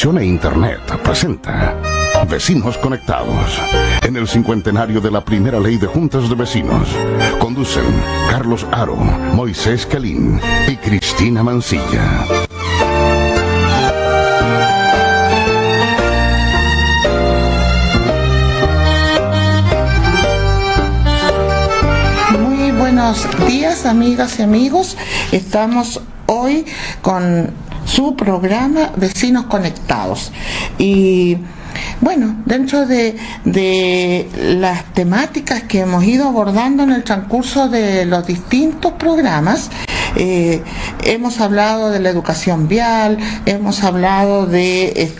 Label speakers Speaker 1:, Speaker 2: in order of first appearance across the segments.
Speaker 1: televisión e internet presenta Vecinos Conectados, en el cincuentenario de la primera ley de juntas de vecinos. Conducen Carlos Aro, Moisés Calín y Cristina Mancilla.
Speaker 2: Muy buenos días, amigas y amigos. Estamos hoy con su programa Vecinos Conectados. Y bueno, dentro de las temáticas que hemos ido abordando en el transcurso de los distintos programas, hemos hablado de la educación vial, hemos hablado de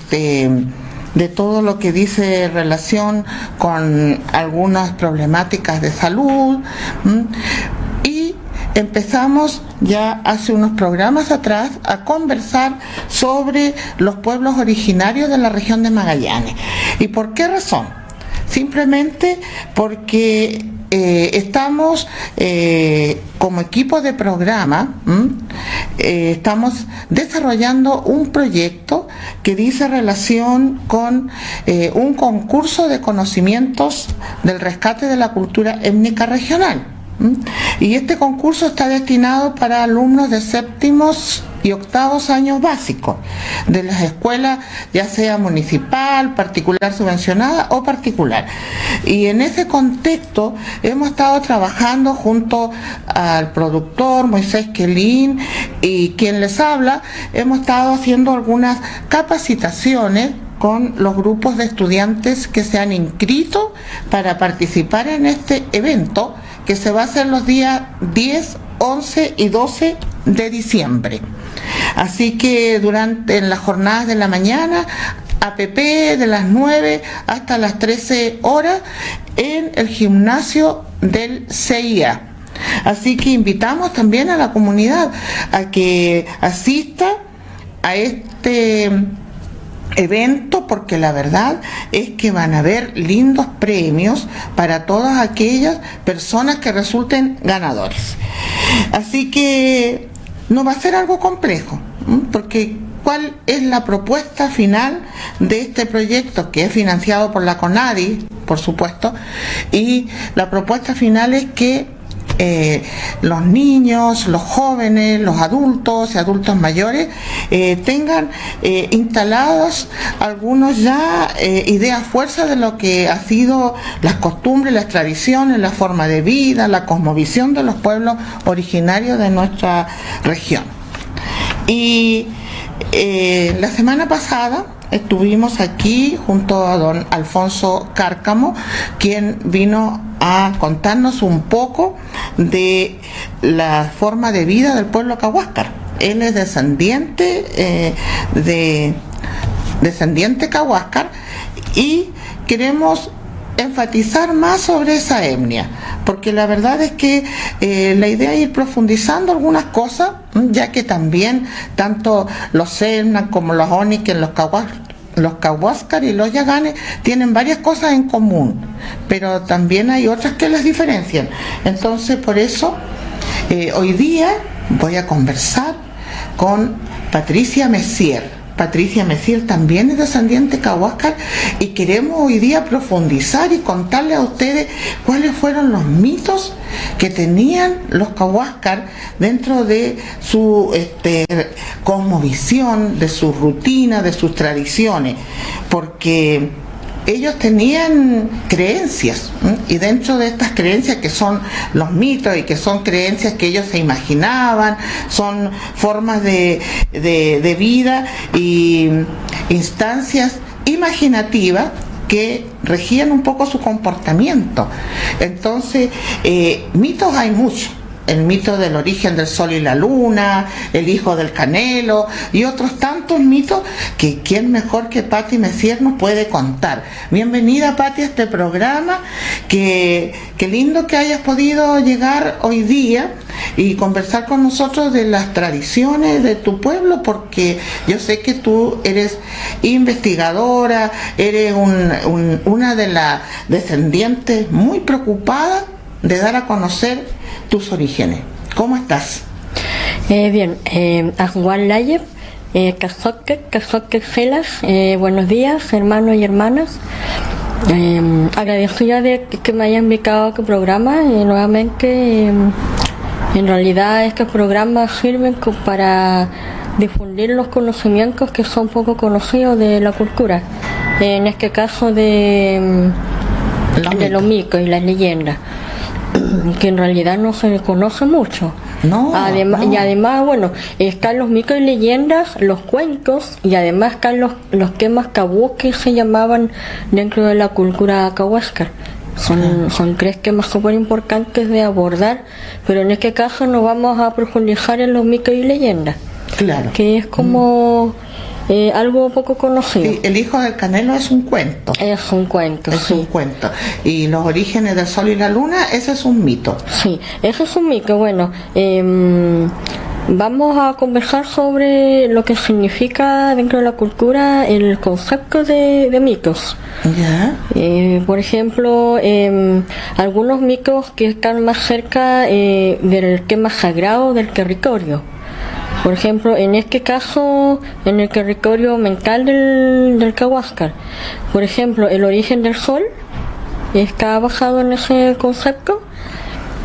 Speaker 2: todo lo que dice relación con algunas problemáticas de salud, y empezamos ya hace unos programas atrás a conversar sobre los pueblos originarios de la región de Magallanes. ¿Y por qué razón? Simplemente porque estamos como equipo de programa, estamos desarrollando un proyecto que dice relación con un concurso de conocimientos del rescate de la cultura étnica regional. Y este concurso está destinado para alumnos de séptimos y octavos años básicos de las escuelas, ya sea municipal, particular subvencionada o particular. Y en ese contexto hemos estado trabajando junto al productor Moisés Calín y quien les habla. Hemos estado haciendo algunas capacitaciones con los grupos de estudiantes que se han inscrito para participar en este evento, que se va a hacer los días 10, 11 y 12 de diciembre. Así que en las jornadas de la mañana, APP de las 9 hasta las 13 horas en el gimnasio del CIA. Así que invitamos también a la comunidad a que asista a este evento, porque la verdad es que van a haber lindos premios para todas aquellas personas que resulten ganadores. Así que no va a ser algo complejo, porque ¿cuál es la propuesta final de este proyecto, que es financiado por la CONADI, por supuesto? Y la propuesta final es que los niños, los jóvenes, los adultos y adultos mayores tengan instaladas algunos ya ideas fuerza de lo que ha sido las costumbres, las tradiciones, la forma de vida, la cosmovisión de los pueblos originarios de nuestra región. Y la semana pasada estuvimos aquí junto a don Alfonso Cárcamo, quien vino a contarnos un poco de la forma de vida del pueblo cahuáscar. Él es descendiente cahuáscar, y queremos enfatizar más sobre esa etnia, porque la verdad es que la idea es ir profundizando algunas cosas, ya que también tanto los Selknam como los Oniken, los cahuáscar y los yaganes tienen varias cosas en común, pero también hay otras que las diferencian. Entonces, por eso hoy día voy a conversar con Patricia Messier. Patricia Messier también es descendiente cahuáscar, y queremos hoy día profundizar y contarle a ustedes cuáles fueron los mitos que tenían los cahuáscar dentro de su cosmovisión, de su rutina, de sus tradiciones, porque ellos tenían creencias, y dentro de estas creencias, que son los mitos y que son creencias que ellos se imaginaban, son formas de vida y instancias imaginativas que regían un poco su comportamiento. Entonces, mitos hay muchos. El mito del origen del sol y la luna, el hijo del canelo y otros tantos mitos que quién mejor que Pati Messier nos puede contar. Bienvenida, Pati, a este programa. Qué lindo que hayas podido llegar hoy día y conversar con nosotros de las tradiciones de tu pueblo, porque yo sé que tú eres investigadora, eres una de las descendientes muy preocupada de dar a conocer tus orígenes. ¿Cómo estás?
Speaker 3: Bien, Juan Layer, Cazoque Gelas, buenos días, hermanos y hermanas. Agradecida de que me hayan invitado a este programa y nuevamente. En realidad estos programas sirven para difundir los conocimientos que son poco conocidos de la cultura. En este caso de los mitos y las leyendas, que en realidad no se conoce mucho.
Speaker 2: No.
Speaker 3: Y además, bueno, están los mitos y leyendas, los cuentos, y además están los temas tabú que se llamaban dentro de la cultura cahuáscar. Son tres temas súper importantes de abordar, pero en este caso nos vamos a profundizar en los mitos y leyendas.
Speaker 2: Claro.
Speaker 3: Que es como algo poco conocido.
Speaker 2: Sí, el hijo del Canelo es un cuento.
Speaker 3: Es un cuento,
Speaker 2: Es un cuento. Y los orígenes del sol y la luna, ese es un mito.
Speaker 3: Sí, eso es un mito. Bueno, vamos a conversar sobre lo que significa dentro de la cultura el concepto de mitos.
Speaker 2: ¿Ya?
Speaker 3: Por ejemplo, algunos mitos que están más cerca del tema sagrado del territorio. Por ejemplo, en este caso, en el territorio mental del cahuáscar. Por ejemplo, el origen del sol está basado en ese concepto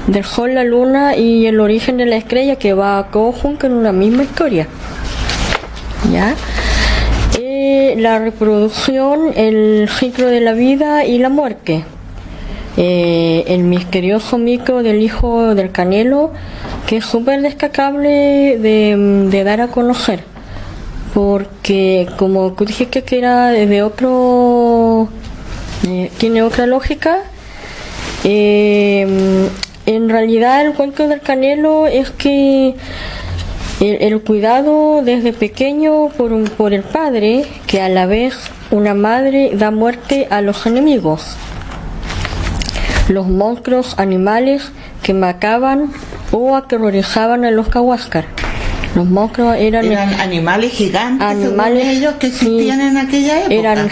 Speaker 3: del sol, la luna y el origen de la estrella, que va todo junto en una misma historia. ¿Ya? La reproducción, el ciclo de la vida y la muerte. El misterioso mito del hijo del Canelo, que es súper destacable de dar a conocer, porque como tú dijiste que era de otro, tiene otra lógica. En realidad el cuento del Canelo es que el cuidado desde pequeño por el padre, que a la vez una madre da muerte a los enemigos, los monstruos animales que mataban o aterrorizaban a los cahuáscar. Los monstruos eran
Speaker 2: animales gigantes, según ellos, que existían en aquella época.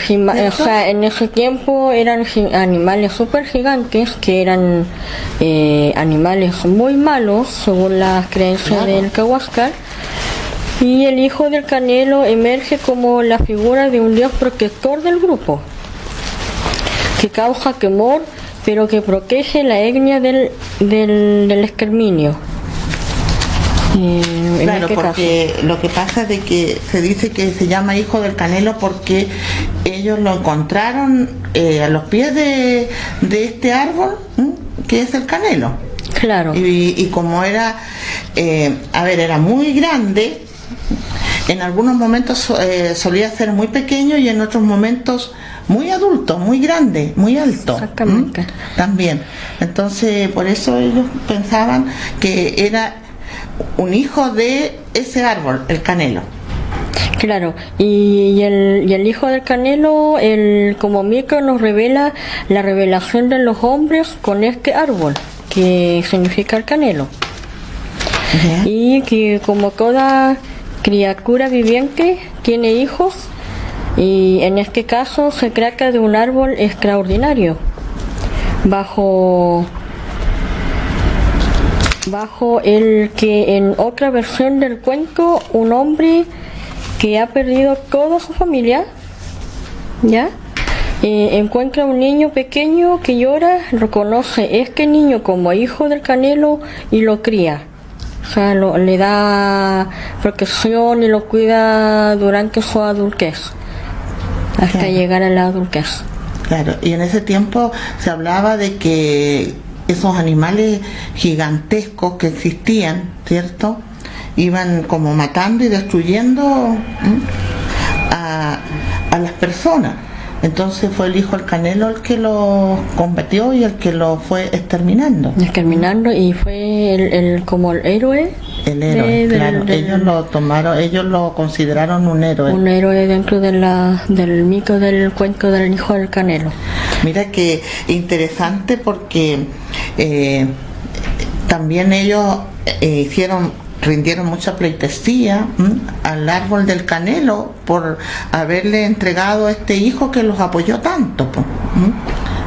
Speaker 3: O sea, en ese tiempo eran animales súper gigantes, que eran animales muy malos, según las creencias del cahuáscar. Y el hijo del Canelo emerge como la figura de un dios protector del grupo, que causa temor, pero que protege la etnia del exterminio.
Speaker 2: Claro, porque lo que pasa es de que se dice que se llama hijo del Canelo porque ellos lo encontraron a los pies de este árbol, que es el canelo.
Speaker 3: Claro.
Speaker 2: Y como era, era muy grande, en algunos momentos solía ser muy pequeño y en otros momentos muy adulto, muy grande, muy alto.
Speaker 3: Exactamente.
Speaker 2: También. Entonces, por eso ellos pensaban que era un hijo de ese árbol, el canelo.
Speaker 3: Claro, y el hijo del Canelo, como mito nos revela la revelación de los hombres con este árbol, que significa el canelo. Uh-huh. Y que como toda criatura viviente tiene hijos, y en este caso se trata de un árbol extraordinario, bajo el que en otra versión del cuento un hombre que ha perdido toda su familia, ¿ya? Encuentra un niño pequeño que llora, reconoce este niño como hijo del Canelo y lo cría. O sea, le da protección y lo cuida durante su adultez, hasta llegar a la adultez.
Speaker 2: Claro, y en ese tiempo se hablaba de que esos animales gigantescos que existían, ¿cierto?, iban como matando y destruyendo a las personas. Entonces fue el hijo del Canelo el que lo combatió y el que lo fue exterminando.
Speaker 3: Y fue como el héroe.
Speaker 2: El héroe, claro. Ellos lo tomaron, ellos lo consideraron un héroe.
Speaker 3: Un héroe dentro del mito del cuento del hijo del Canelo.
Speaker 2: Mira que interesante porque también ellos rindieron mucha pleitesía al árbol del Canelo por haberle entregado a este hijo que los apoyó tanto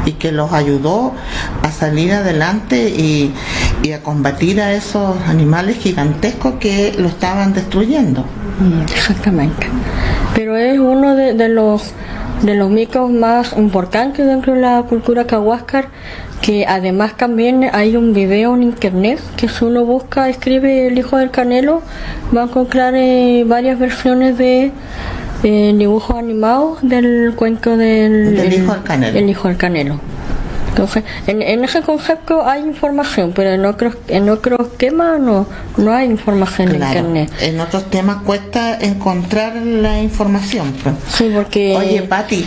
Speaker 2: y que los ayudó a salir adelante y y a combatir a esos animales gigantescos que lo estaban destruyendo.
Speaker 3: Exactamente. Pero es uno de los mitos más importantes dentro de la cultura Cahuáscar, que además también hay un video en internet que si uno busca, escribe El Hijo del Canelo, va a encontrar varias versiones de dibujos animados del cuento del
Speaker 2: Hijo del Canelo.
Speaker 3: El Hijo del Canelo. Entonces, en ese concepto hay información, pero en otros temas no hay información en internet.
Speaker 2: En otros temas cuesta encontrar la información. Pues.
Speaker 3: Sí, porque...
Speaker 2: Oye, Pati,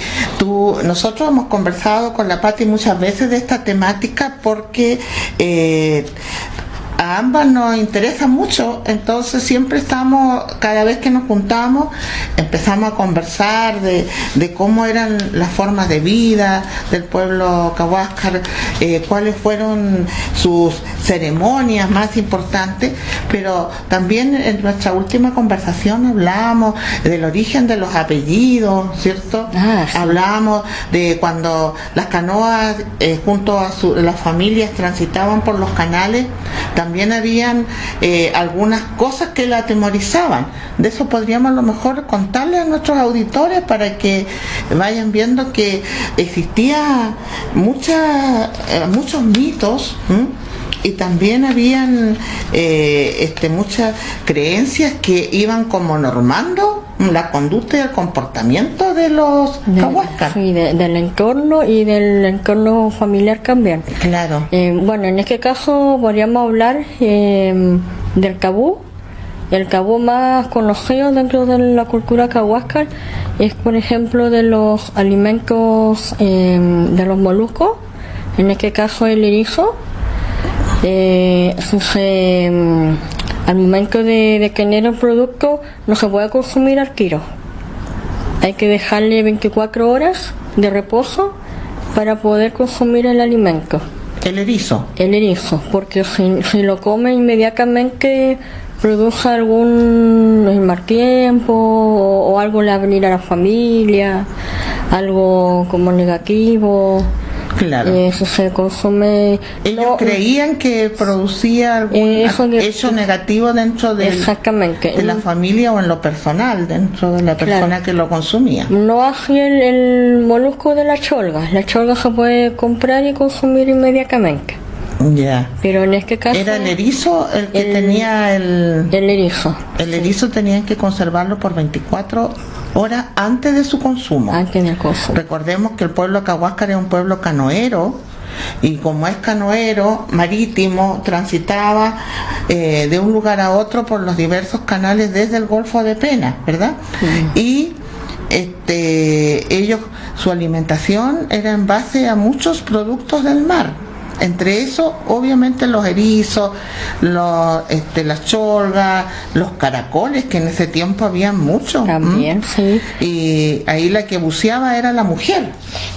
Speaker 2: nosotros hemos conversado con la Pati muchas veces de esta temática porque a ambas nos interesa mucho, entonces siempre estamos, cada vez que nos juntamos, empezamos a conversar de cómo eran las formas de vida del pueblo Cahuáscar, cuáles fueron sus ceremonias más importantes, pero también en nuestra última conversación hablamos del origen de los apellidos, ¿cierto?
Speaker 3: Sí.
Speaker 2: Hablamos de cuando las canoas junto a las familias transitaban por los canales, también habían algunas cosas que la atemorizaban. De eso podríamos a lo mejor contarles a nuestros auditores para que vayan viendo que existía muchos mitos. Y también habían muchas creencias que iban como normando la conducta y el comportamiento de los Cahuáscar.
Speaker 3: Sí, del entorno y del entorno familiar también.
Speaker 2: Claro.
Speaker 3: Bueno, en este caso podríamos hablar del cabú. El cabú más conocido dentro de la cultura Cahuáscar es, por ejemplo, de los alimentos de los moluscos, en este caso el erizo. Al momento de tener el producto no se puede consumir al tiro. Hay que dejarle 24 horas de reposo para poder consumir el alimento.
Speaker 2: El erizo.
Speaker 3: El erizo, porque si lo come inmediatamente produce algún mal tiempo o algo le va a venir a la familia, algo como negativo.
Speaker 2: Claro.
Speaker 3: Eso se consume.
Speaker 2: Ellos creían que producía algún hecho negativo dentro de la familia o en lo personal, dentro de la persona que lo consumía.
Speaker 3: No así el molusco de la cholga. La cholga se puede comprar y consumir inmediatamente.
Speaker 2: Ya.
Speaker 3: Pero en este caso
Speaker 2: era el erizo el que tenía el
Speaker 3: erizo.
Speaker 2: El erizo tenían que conservarlo por 24 horas antes de su consumo.
Speaker 3: Antes del consumo.
Speaker 2: Recordemos que el pueblo Cahuáscar es un pueblo canoero, y como es canoero marítimo, transitaba de un lugar a otro por los diversos canales desde el Golfo de Penas, ¿verdad? Y ellos, su alimentación era en base a muchos productos del mar. Entre eso, obviamente, los erizos, las cholgas, los caracoles, que en ese tiempo había muchos.
Speaker 3: También, sí.
Speaker 2: Y ahí la que buceaba era la mujer.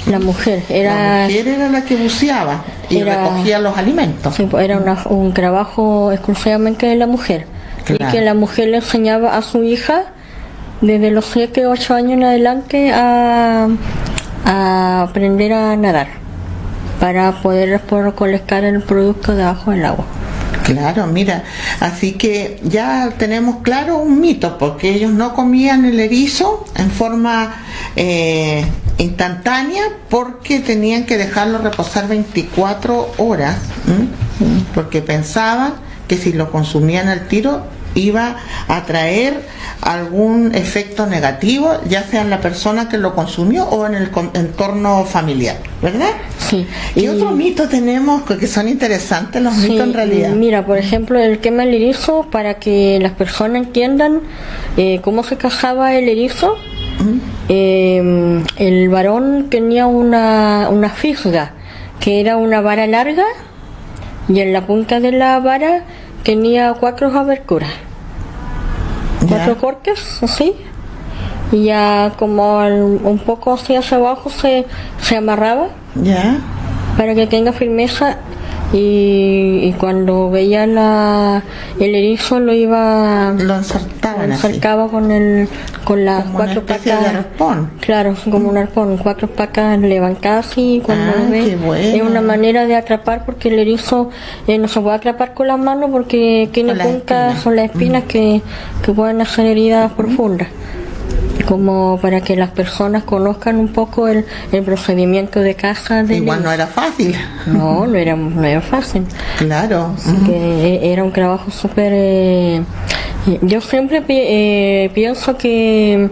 Speaker 3: La mujer era
Speaker 2: la que buceaba y recogía los alimentos.
Speaker 3: Sí, era un trabajo exclusivamente de la mujer. Claro. Y que la mujer le enseñaba a su hija desde los 7 o 8 años en adelante a aprender a nadar, para poder recolectar el producto debajo del agua.
Speaker 2: Claro, mira, así que ya tenemos claro un mito, porque ellos no comían el erizo en forma instantánea, porque tenían que dejarlo reposar 24 horas, porque pensaban que si lo consumían al tiro iba a traer algún efecto negativo, ya sea en la persona que lo consumió o en el entorno familiar, ¿verdad?
Speaker 3: Sí.
Speaker 2: ¿Qué otro mito tenemos que son interesantes los mitos en realidad?
Speaker 3: Mira, por ejemplo, el tema del erizo, para que las personas entiendan cómo se cazaba el erizo. El varón tenía una fisga, que era una vara larga, y en la punta de la vara tenía 4 aberturas, 4 cortes, así, y ya como un poco hacia abajo se amarraba,
Speaker 2: ya,
Speaker 3: para que tenga firmeza, y cuando veía el erizo lo encercaba con las
Speaker 2: como
Speaker 3: cuatro
Speaker 2: una especie
Speaker 3: patas
Speaker 2: de arpón.
Speaker 3: Claro, como un arpón, 4 patas levantadas y cuando lo ve
Speaker 2: qué bueno.
Speaker 3: es una manera de atrapar, porque el erizo no se puede atrapar con las manos porque tiene
Speaker 2: Con las
Speaker 3: puntas,
Speaker 2: espinas.
Speaker 3: son las espinas que pueden hacer heridas profundas, como para que las personas conozcan un poco el procedimiento de caza del
Speaker 2: Igual no
Speaker 3: erizo.
Speaker 2: era fácil.
Speaker 3: No era fácil.
Speaker 2: Claro.
Speaker 3: Que era un trabajo súper... yo siempre pienso que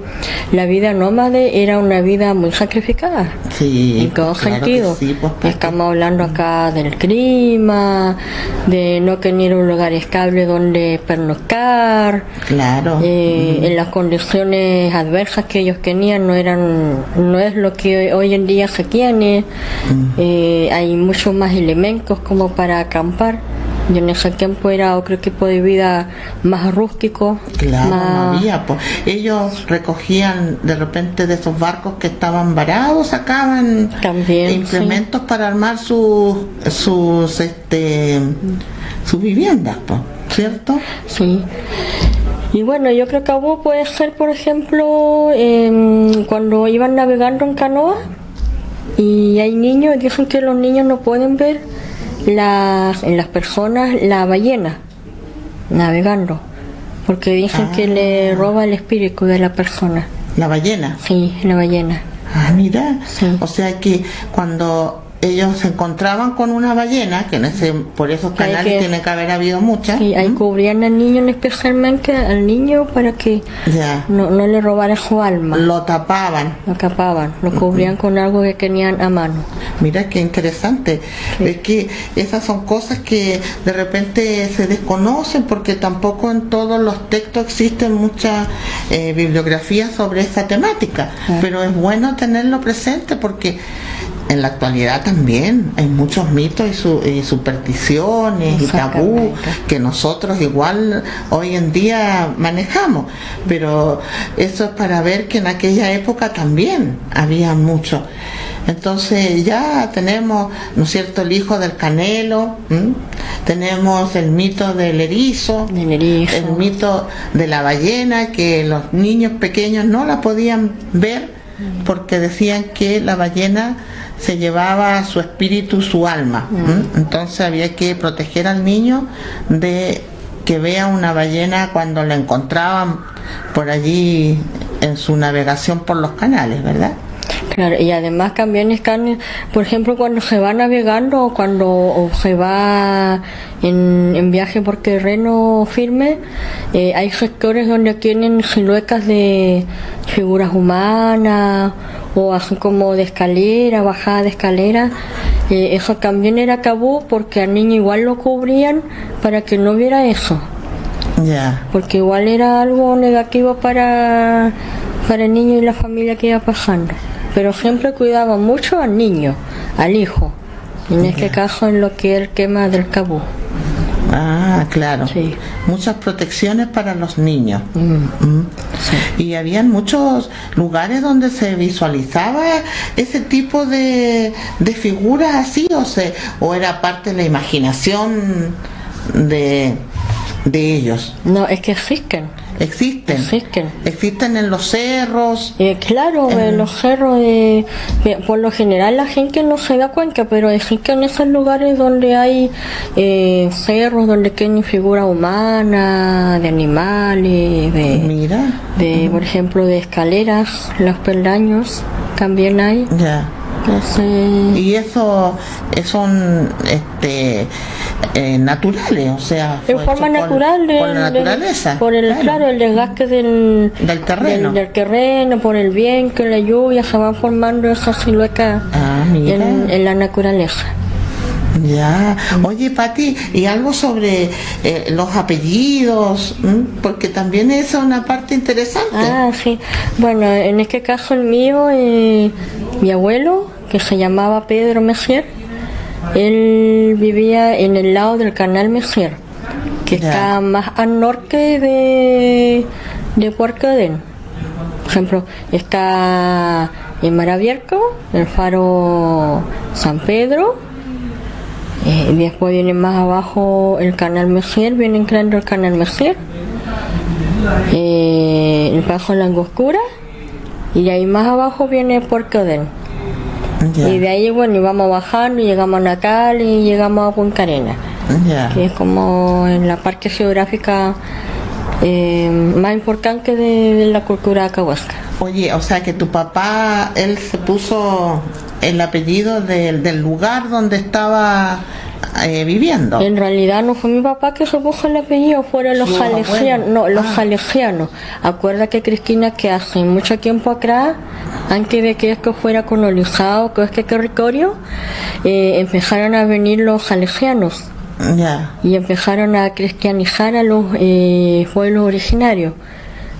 Speaker 3: la vida nómade era una vida muy sacrificada.
Speaker 2: Sí,
Speaker 3: En todo
Speaker 2: claro que
Speaker 3: sentido.
Speaker 2: sí, pues,
Speaker 3: Estamos hablando acá del clima, de no tener un lugar estable donde pernoctar.
Speaker 2: claro.
Speaker 3: En las condiciones adversas que ellos tenían no es lo que hoy en día se tiene. Hay muchos más elementos como para acampar, y en ese tiempo era otro tipo de vida más rústico.
Speaker 2: Claro,
Speaker 3: más...
Speaker 2: no había, pues. Ellos recogían de repente de esos barcos que estaban varados, sacaban
Speaker 3: También,
Speaker 2: implementos para armar sus viviendas, pues, ¿cierto?
Speaker 3: Sí. Y bueno, yo creo que algo puede ser, por ejemplo, cuando iban navegando en canoa y hay niños, dicen que los niños no pueden ver en las personas la ballena navegando, porque dicen que le roba el espíritu de la persona.
Speaker 2: La ballena.
Speaker 3: Sí, la ballena.
Speaker 2: Ah, mira.
Speaker 3: Sí.
Speaker 2: O sea que cuando ellos se encontraban con una ballena, que por esos
Speaker 3: Hay
Speaker 2: canales
Speaker 3: que-
Speaker 2: tiene que haber habido muchas.
Speaker 3: Sí, ahí cubrían al niño, especialmente al niño, para que
Speaker 2: Ya.
Speaker 3: no le robara su alma.
Speaker 2: Lo tapaban.
Speaker 3: Lo tapaban, lo cubrían con algo que tenían a mano.
Speaker 2: Mira qué interesante. Es que esas son cosas que de repente se desconocen porque tampoco en todos los textos existen mucha bibliografía sobre esa temática. Pero es bueno tenerlo presente porque en la actualidad también hay muchos mitos y supersticiones y tabú
Speaker 3: Exactamente.
Speaker 2: que nosotros igual hoy en día manejamos, pero eso es para ver que en aquella época también había mucho. Entonces ya tenemos, ¿no es cierto?, el hijo del canelo, ¿m? Tenemos el mito del erizo,
Speaker 3: Del erizo.
Speaker 2: el mito de la ballena, que los niños pequeños no la podían ver porque decían que la ballena se llevaba su espíritu, su alma. Entonces había que proteger al niño de que vea una ballena cuando la encontraban por allí en su navegación por los canales, ¿verdad?
Speaker 3: Claro, y además también están, por ejemplo, cuando se va navegando o se va en viaje por terreno firme, hay sectores donde tienen siluetas de figuras humanas o así como de escalera, bajada de escalera. Eso también era tabú porque al niño igual lo cubrían para que no viera eso,
Speaker 2: Ya.
Speaker 3: porque igual era algo negativo para el niño y la familia que iba pasando. Pero siempre cuidaba mucho al niño, al hijo, en este caso en lo que es el tema del tabú.
Speaker 2: Ah, claro.
Speaker 3: Sí.
Speaker 2: Muchas protecciones para los niños.
Speaker 3: Sí.
Speaker 2: Y habían muchos lugares donde se visualizaba ese tipo de figuras así, o era parte de la imaginación de ellos.
Speaker 3: No, es que existen.
Speaker 2: Existen en los cerros.
Speaker 3: Claro, en los cerros, por lo general la gente no se da cuenta, pero existen esos lugares donde hay cerros, donde tienen figuras humanas, de animales,
Speaker 2: Mira.
Speaker 3: por ejemplo, de escaleras, los peldaños también hay.
Speaker 2: Ya.
Speaker 3: Entonces,
Speaker 2: Y eso son naturales, o sea,
Speaker 3: en
Speaker 2: fue
Speaker 3: forma
Speaker 2: hecho
Speaker 3: natural
Speaker 2: por la naturaleza.
Speaker 3: por el claro, el desgaste del
Speaker 2: terreno.
Speaker 3: del terreno, por el viento, la lluvia, se van formando esas siluetas
Speaker 2: Ah, mira.
Speaker 3: en la naturaleza.
Speaker 2: Ya. Oye, Pati, y algo sobre los apellidos, porque también esa es una parte interesante.
Speaker 3: Ah, sí. Bueno, en este caso el mío, mi abuelo, que se llamaba Pedro Messier, él vivía en el lado del canal Messier, que
Speaker 2: Ya.
Speaker 3: está más al norte de Puerto Adén. Por ejemplo, está en Mar Abierto, el faro San Pedro, Después viene más abajo el canal Messier, viene entrando el canal Messier, el Paso La Angostura, y ahí más abajo viene Puerto Odén.
Speaker 2: Ya.
Speaker 3: Y de ahí, bueno, íbamos bajando y llegamos a Nacal y llegamos a Punta Arenas,
Speaker 2: Ya.
Speaker 3: que es como en la parte geográfica más importante de la cultura acahuasca.
Speaker 2: Oye, o sea que tu papá, él se puso el apellido del lugar donde estaba viviendo.
Speaker 3: En realidad no fue mi papá que se puso el apellido, fueron los
Speaker 2: Sus
Speaker 3: jalegianos.
Speaker 2: abuelos.
Speaker 3: No, los jalegianos. Acuerda que Cristina, que hace mucho tiempo atrás, antes de que esto fuera colonizado, que este territorio, empezaron a venir los jalegianos
Speaker 2: Ya.
Speaker 3: y empezaron a cristianizar a los pueblos originarios.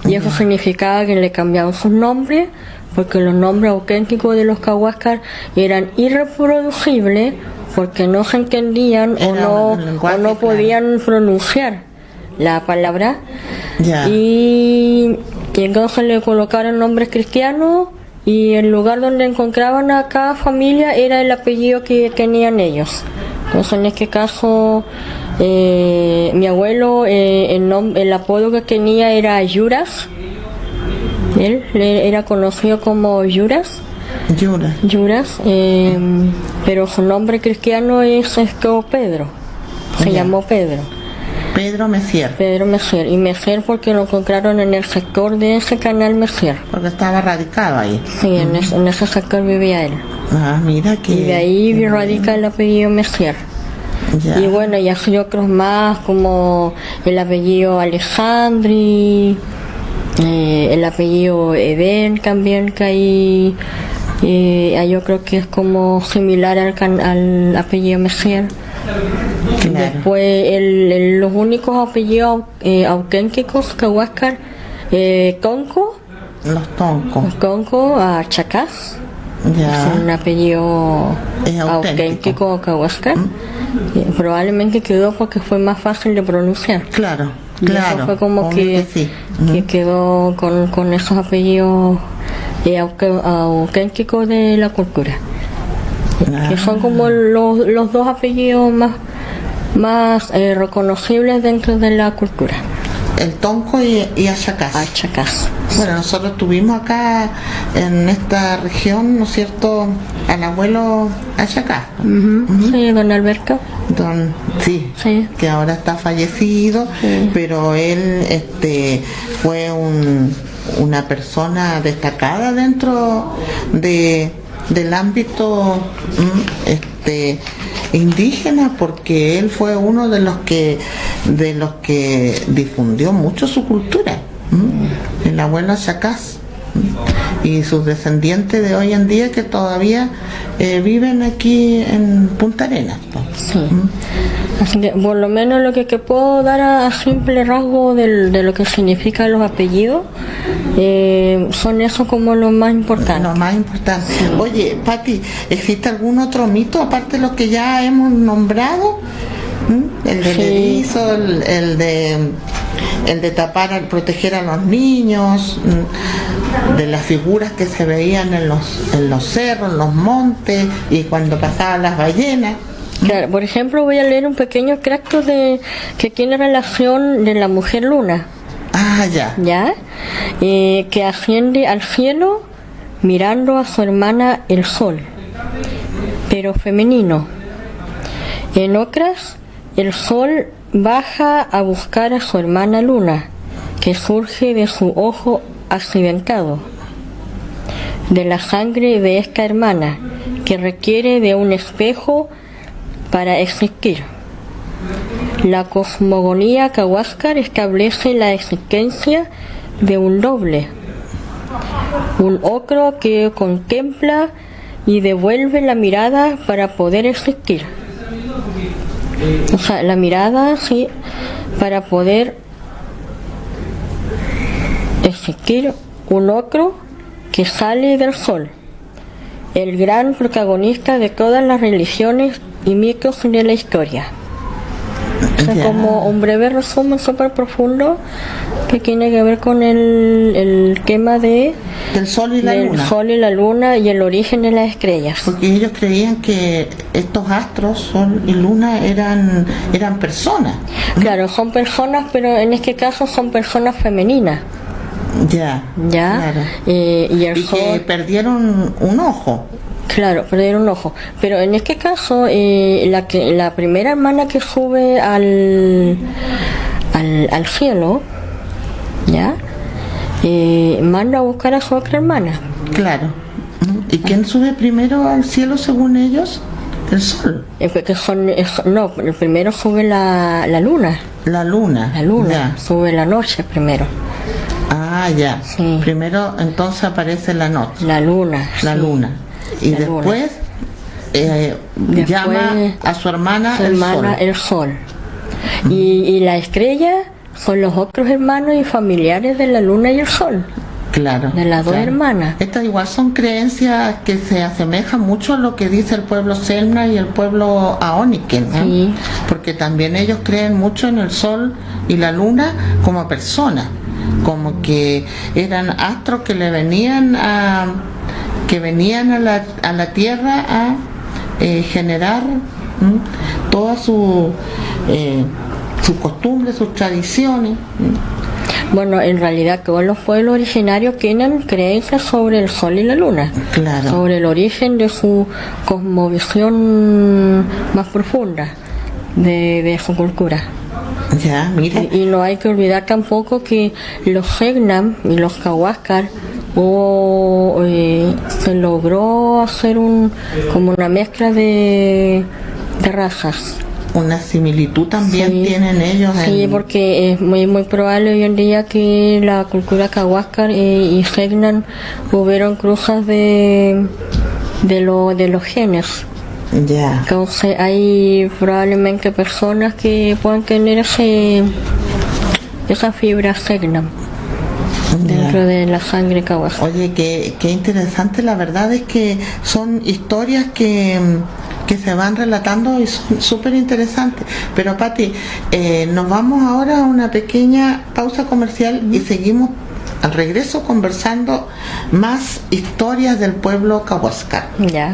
Speaker 3: Y eso significaba que le cambiaban sus nombres, porque los nombres auténticos de los cahuascas eran irreproducibles, porque no se entendían
Speaker 2: Era un lenguaje,
Speaker 3: o no podían pronunciar la palabra.
Speaker 2: Ya.
Speaker 3: Y entonces le colocaron nombres cristianos, y el lugar donde encontraban a cada familia era el apellido que tenían ellos. Entonces en este caso mi abuelo, el apodo que tenía era Yuras. Él era conocido como Yuras,
Speaker 2: Yura.
Speaker 3: pero su nombre cristiano es Pedro. Se
Speaker 2: Ya.
Speaker 3: llamó Pedro.
Speaker 2: Pedro Messier,
Speaker 3: Pedro Messier. Y Messier porque lo encontraron en el sector de ese canal Messier.
Speaker 2: porque estaba radicado ahí.
Speaker 3: Sí, en ese sector vivía él.
Speaker 2: Ah, mira que...
Speaker 3: Y de ahí radica el apellido Messier.
Speaker 2: Ya.
Speaker 3: Y bueno, y así otros más, como el apellido Alejandri, el apellido Eden también, que ahí yo creo que es como similar al apellido Messier.
Speaker 2: Claro.
Speaker 3: Después los únicos apellidos auténticos cahuáscar, Tonco,
Speaker 2: Los toncos.
Speaker 3: Tonco a Chacás.
Speaker 2: Ya.
Speaker 3: Es un apellido
Speaker 2: Es auténtico.
Speaker 3: cahuáscar. Probablemente quedó porque fue más fácil de pronunciar.
Speaker 2: Claro,
Speaker 3: Y
Speaker 2: claro.
Speaker 3: eso fue como
Speaker 2: obvio
Speaker 3: que
Speaker 2: sí.
Speaker 3: quedó con esos apellidos auténticos de la cultura.
Speaker 2: Ah,
Speaker 3: Que son como los dos apellidos más reconocibles dentro de la cultura.
Speaker 2: el tonco y Achacás.
Speaker 3: A Chacás.
Speaker 2: Bueno, nosotros tuvimos acá en esta región, ¿no es cierto?, al abuelo Achacás.
Speaker 3: Sí, don Alberto.
Speaker 2: Sí,
Speaker 3: Sí.
Speaker 2: que ahora está fallecido,
Speaker 3: Sí.
Speaker 2: pero él fue una persona destacada dentro del ámbito indígena, porque él fue uno de los que difundió mucho su cultura, el abuelo Achacás. Y sus descendientes de hoy en día que todavía viven aquí en Punta Arenas.
Speaker 3: Sí. Así que por lo menos lo que puedo dar a simple rasgo de lo que significan los apellidos, son eso como lo más importante.
Speaker 2: Lo más importante. Oye, Pati, ¿existe algún otro mito aparte de los que ya hemos nombrado? El del
Speaker 3: Sí.
Speaker 2: erizo, el de tapar, proteger a los niños, de las figuras que se veían en los cerros, en los montes, y cuando pasaban las ballenas.
Speaker 3: Claro, por ejemplo, voy a leer un pequeño extracto que tiene relación de la mujer luna,
Speaker 2: Ah, ya.
Speaker 3: ¿ya? Que asciende al cielo mirando a su hermana el sol, pero femenino. En otras, el sol baja a buscar a su hermana luna, que surge de su ojo accidentado, de la sangre de esta hermana, que requiere de un espejo para existir. La cosmogonía cahuáscar establece la existencia de un doble, un ocro que contempla y devuelve la mirada para poder existir. O sea, la mirada, sí, para poder existir, un ocro que sale del sol, el gran protagonista de todas las religiones y mitos de la historia. Es como un breve resumen súper profundo que tiene que ver con el tema del
Speaker 2: sol y la
Speaker 3: del
Speaker 2: luna.
Speaker 3: sol y la luna y el origen de las estrellas.
Speaker 2: Porque ellos creían que estos astros, sol y luna, eran personas.
Speaker 3: Claro, son personas, pero en este caso son personas femeninas.
Speaker 2: Ya. Claro.
Speaker 3: Y el
Speaker 2: Y
Speaker 3: sol,
Speaker 2: que perdieron un ojo.
Speaker 3: claro, perdieron un ojo. Pero en este caso, la primera hermana que sube al cielo, ¿ya? Manda a buscar a su otra hermana.
Speaker 2: Claro. ¿Y quién sube primero al cielo según ellos? El sol.
Speaker 3: No, el primero sube la luna.
Speaker 2: La luna.
Speaker 3: La luna,
Speaker 2: Ya.
Speaker 3: sube la noche primero.
Speaker 2: Ah, ya.
Speaker 3: Sí.
Speaker 2: Primero entonces aparece la noche.
Speaker 3: La luna.
Speaker 2: La
Speaker 3: sí.
Speaker 2: luna. Y
Speaker 3: La
Speaker 2: después,
Speaker 3: Después,
Speaker 2: llama a su hermana,
Speaker 3: Su
Speaker 2: el
Speaker 3: hermana
Speaker 2: sol.
Speaker 3: el sol. Y la estrella son los otros hermanos y familiares de la luna y el sol.
Speaker 2: Claro.
Speaker 3: De las dos
Speaker 2: claro.
Speaker 3: hermanas.
Speaker 2: Estas igual son creencias que se asemejan mucho a lo que dice el pueblo Selknam y el pueblo Aoniken, ¿eh?
Speaker 3: Sí.
Speaker 2: Porque también ellos creen mucho en el sol y la luna como personas, como que eran astros que le venían a la tierra a generar todas sus costumbres, sus tradiciones.
Speaker 3: Bueno, en realidad todos los pueblos originarios tienen creencias sobre el sol y la luna.
Speaker 2: Claro.
Speaker 3: Sobre el origen de su cosmovisión más profunda de su cultura.
Speaker 2: Ya, mira.
Speaker 3: Y no hay que olvidar tampoco que los Selknam y los Kawascar se logró hacer como una mezcla de razas.
Speaker 2: Una similitud también
Speaker 3: Sí.
Speaker 2: tienen ellos.
Speaker 3: Sí, porque es muy probable hoy en día que la cultura Kawascar y Selknam hubieron cruzas de los genes.
Speaker 2: Ya.
Speaker 3: Entonces hay probablemente personas que puedan tener esa fibra Selknam dentro de la sangre Kawascar.
Speaker 2: Oye, qué interesante. La verdad es que son historias que se van relatando y son súper interesantes. Pero Pati, nos vamos ahora a una pequeña pausa comercial y seguimos al regreso conversando más historias del pueblo Kawascar.
Speaker 3: Ya.